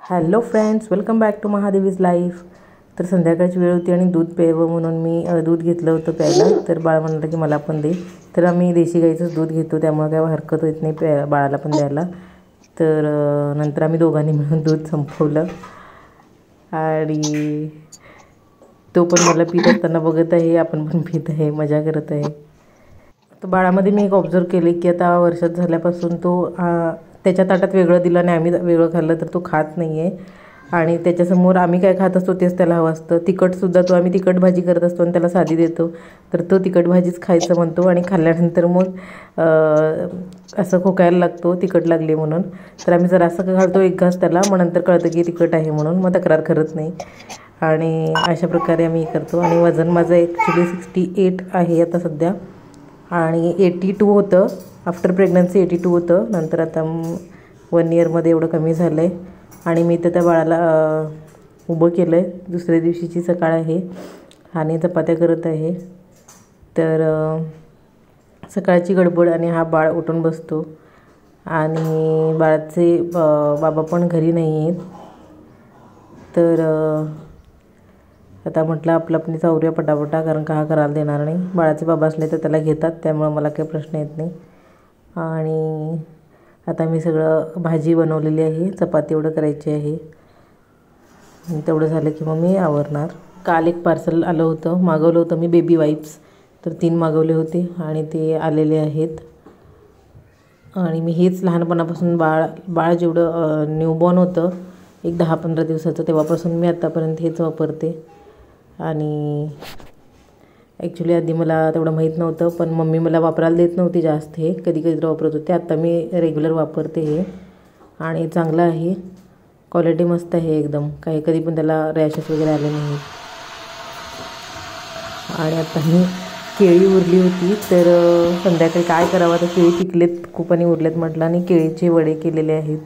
Hello friends, welcome back to Mahadevi's life. तर संध्याकाळची वेळ होती आणि दूध प्यावं म्हणून मी दूध घेतलं होतं प्यायला। तर बाळ म्हणालं की मला पण दे। तर आम्ही देशी गाईचंच दूध घेतो, त्यामुळे काय हरकत होत नाही बाळाला पण द्यायला। तर नंतर आम्ही दोघांनी मिळून दूध संपवलं आणि तो पण मला पीत असताना बघत आहे, आपण पण पीत आहे, मजा करत आहे। तर बाळामध्ये मी एक ऑब्झर्व केले की आता वर्षात झाल्यापासून तो त्याच्या ताटात वेगळं दिलं आणि आम्ही वेगळं खाल्लं तर तो खात नाही आहे। आणि त्याच्यासमोर आम्ही काय खात असतो तेच त्याला हवं असतं। तिखटसुद्धा तो आम्ही तिखट भाजी करत असतो आणि त्याला साधी देतो तर तो तिखट भाजीच खायचं म्हणतो आणि खाल्ल्यानंतर मग असं खोकायला लागतो तिखट लागली म्हणून। तर आम्ही जर असं घालतो एक घास त्याला, मग नंतर कळतं की तिखट आहे म्हणून, मग तक्रार करत नाही। आणि अशा प्रकारे आम्ही करतो। आणि वजन माझं ॲक्च्युली 68 आहे आता सध्या, आणि 82 होतं आफ्टर प्रेग्नन्सी, 82 होतं। नंतर आता 1 इयरमध्ये एवढं कमी झालं आहे। आणि मी तर त्या बाळाला उभं केलं आहे। दुसऱ्या दिवशीची सकाळ आहे आणि चपात्या करत आहे। तर सकाळची गडबड आणि हा बाळ उठून बसतो आणि बाळाचे बाबा पण घरी नाही आहेत। तर आता म्हटलं आपण चावरूया पटापटा, कारण का हा करायला देणार नाही। बाळाचे बाबा असले तर त्याला घेतात, त्यामुळे मला काही प्रश्न येत नाही। आणि आता मी सगळं भाजी बनवलेली आहे, चपाती एवढं करायची आहे, तेवढं झालं की मग मी आवरणार। काल एक पार्सल आलं होतं, मागवलं होतं मी बेबी वाईप्स, तर 3 मागवले होते आणि ते आलेले आहेत। आणि मी हेच लहानपणापासून बाळ जेवढं न्यूबॉर्न होतं एक 10-15 दिवसाचं, तेव्हापासून मी आत्तापर्यंत हेच वापरते। आणि ॲक्च्युली आधी मला तेवढं माहीत नव्हतं, पण मम्मी मला वापरायला देत नव्हती जास्त, हे कधी कधी वापरत होते। आता मी रेग्युलर वापरते हे, आणि चांगलं आहे, क्वालिटी मस्त आहे एकदम, काही कधी पण त्याला रॅशेस वगैरे आले नाही। आणि आता ही केळी उरली होती, तर संध्याकाळी काय करावं, तर केळी पिकलेत खूप आणि उरलेत म्हटलं, आणि केळीचे वडे केलेले आहेत।